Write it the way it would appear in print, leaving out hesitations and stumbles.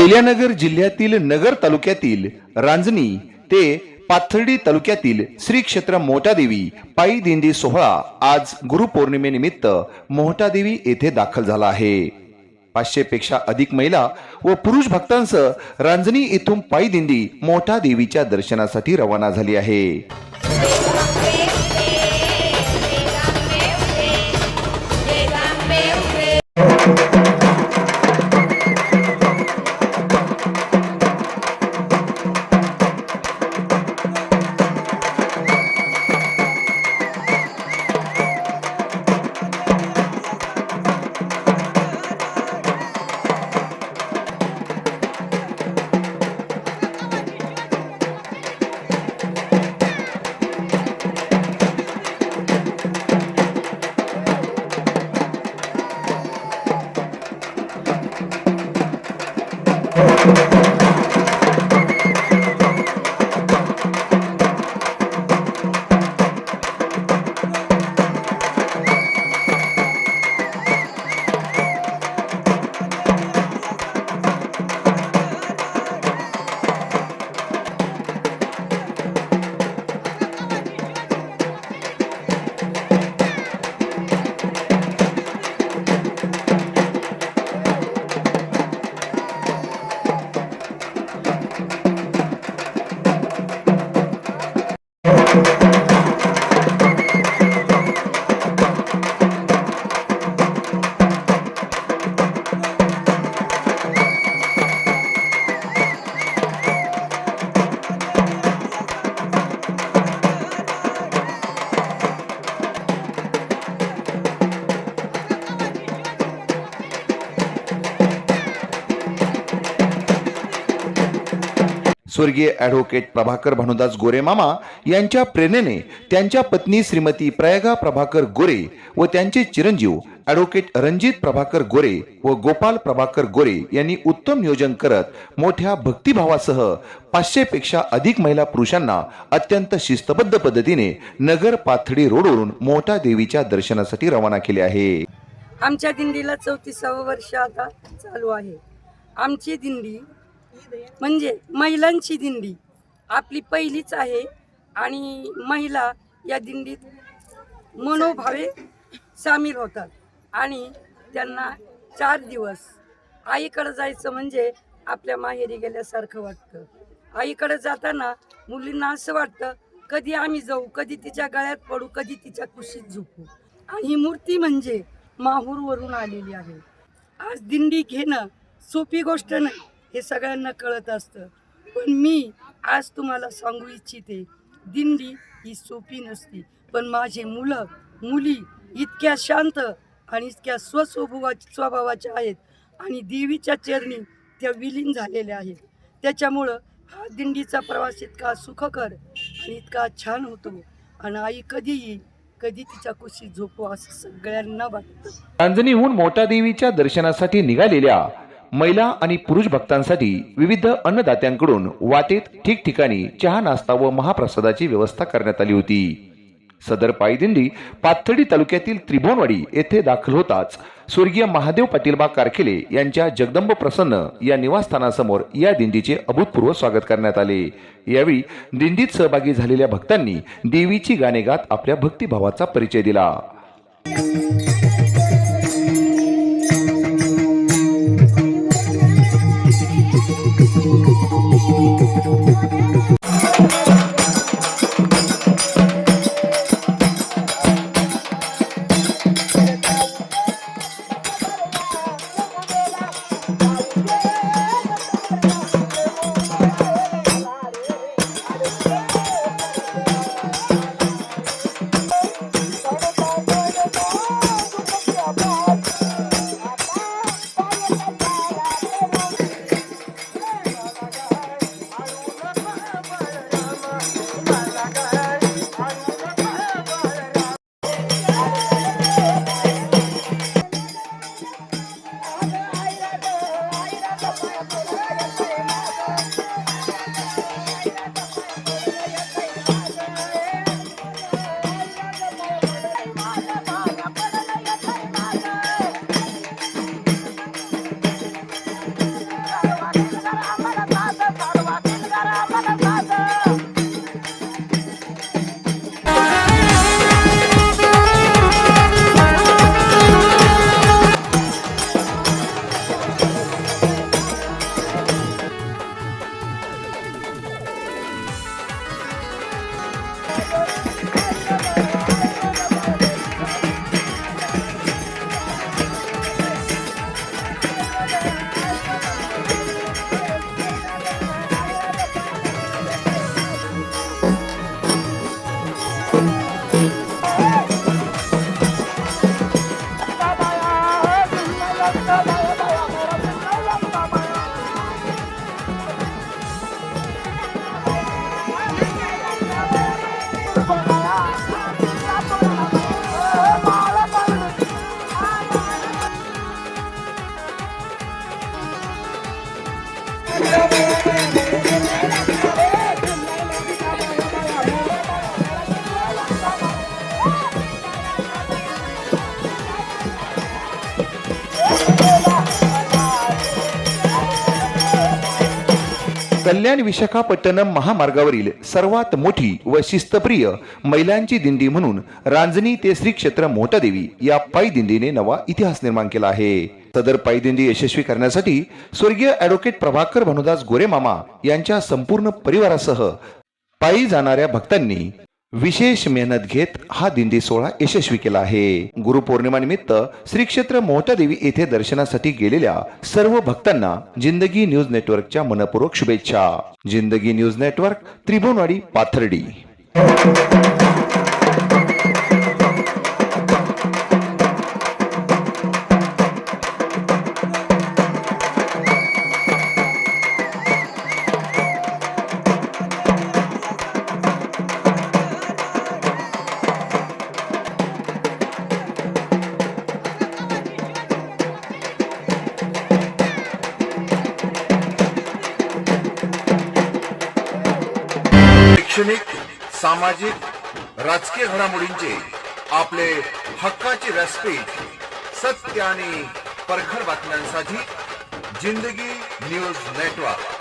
अहिल्यानगर जिल्ह्यातील नगर तालुक्यातील रांजणी ते पाथर्डी तालुक्यातील श्री क्षेत्र मोहटादेवी पायी दिंडी सोहळा आज गुरुपौर्णिमेनिमित्त मोहटादेवी येथे दाखल झाला आहे। 500 पेक्षा अधिक महिला व पुरुष भक्तांसह रांजणी येथून पायी दिंडी मोहटादेवीच्या दर्शनासाठी रवाना झाली आहे। स्वर्गीय ॲडव्होकेट प्रभाकर भानुदास गोरे मामा यांच्या प्रेरणेने त्यांच्या पत्नी श्रीमती प्रयागा प्रभाकर गोरे व त्यांचे चिरंजीव ॲडव्होकेट रणजित प्रभाकर गोरे व गोपाल प्रभाकर गोरे यांनी उत्तम नियोजन करत मोठ्या भक्तिभावासह 500 पेक्षा अधिक महिला पुरुषांना अत्यंत शिस्तबद्ध पद्धतीने नगर पाथडी रोडवरून मोठा देवीच्या दर्शनासाठी रवाना केले आहे। आमच्या दिंडीला 34वे वर्ष आता चालू आहे। आमची दिंडी म्हणजे महिलांची दिंडी आपली पहिलीच आहे आणि महिला या दिंडीत मनोभावे सामील होतात आणि त्यांना 4 दिवस आईकडे जायचं म्हणजे आपल्या माहेरी गेल्यासारखं वाटतं। आईकडे जाताना मुलींना असं वाटतं कधी आम्ही जाऊ, कधी तिच्या गळ्यात पडू, कधी तिच्या कुशीत झोपू। आणि ही मूर्ती म्हणजे माहूरवरून आलेली आहे। आज दिंडी घेणं सोपी गोष्ट नाही हे सगळ्यांना कळत असतं, पण मी आज तुम्हाला सांगू इच्छिते दिंडी ही सोपी नसती, पण माझे मुलं मुली इतक्या शांत आणि इतक्या स्वभावाच्या आहेत आणि देवीच्या चरणी त्या विलीन झालेल्या आहेत। त्याच्यामुळं हा दिंडीचा प्रवास इतका सुखकर आणि इतका छान होतो आणि आई कधी येईल कधी तिच्या कुशीत झोपू असं सगळ्यांना वाटतं। रांजणीहून मोठा देवीच्या दर्शनासाठी निघालेल्या महिला आणि पुरुष भक्तांसाठी विविध अन्नदात्यांकडून वाटेत ठिकठिकाणी चहा नाश्ता व महाप्रसादाची व्यवस्था करण्यात आली होती। सदर पायी दिंडी पाथर्डी तालुक्यातील त्रिभुवनवाडी येथे दाखल होताच स्वर्गीय महादेव पाटीलबा कारखेले यांच्या जगदंब प्रसन्न या निवासस्थानासमोर या दिंडीचे अभूतपूर्व स्वागत करण्यात आले। यावेळी दिंडीत सहभागी झालेल्या भक्तांनी देवीची गाणे गात आपल्या भक्तिभावाचा परिचय दिला। कल्याण विशाखापट्टणम महामार्गावरील सर्वात मोठी व शिस्तप्रिय महिलांची दिंडी म्हणून रांजणी ते श्री क्षेत्र मोहटादेवी या पायी दिंडीने नवा इतिहास निर्माण केला आहे. सदर पायी दिंडी यशस्वी करण्यासाठी स्वर्गीय ॲडव्होकेट प्रभाकर भानुदास गोरे मामा यांच्या संपूर्ण परिवारासह पायी जाणाऱ्या भक्तांनी विशेष मेहनत घेत हा दिंडी सोहळा यशस्वी केला आहे. गुरुपौर्णिमेनिमित्त श्री क्षेत्र मोहटादेवी येथे दर्शनासाठी गेलेल्या सर्व भक्तांना जिंदगी न्यूज नेटवर्कच्या मनपूर्वक शुभेच्छा. जिंदगी न्यूज नेटवर्क, त्रिभुवनवाडी, पाथर्डी. शैक्षणिक, सामाजिक, राजकीय घडामोडींचे आपले हक्काचे व्यासपीठ, सत्य आणि परखड बातम्यांसाठी जिंदगी न्यूज नेटवर्क.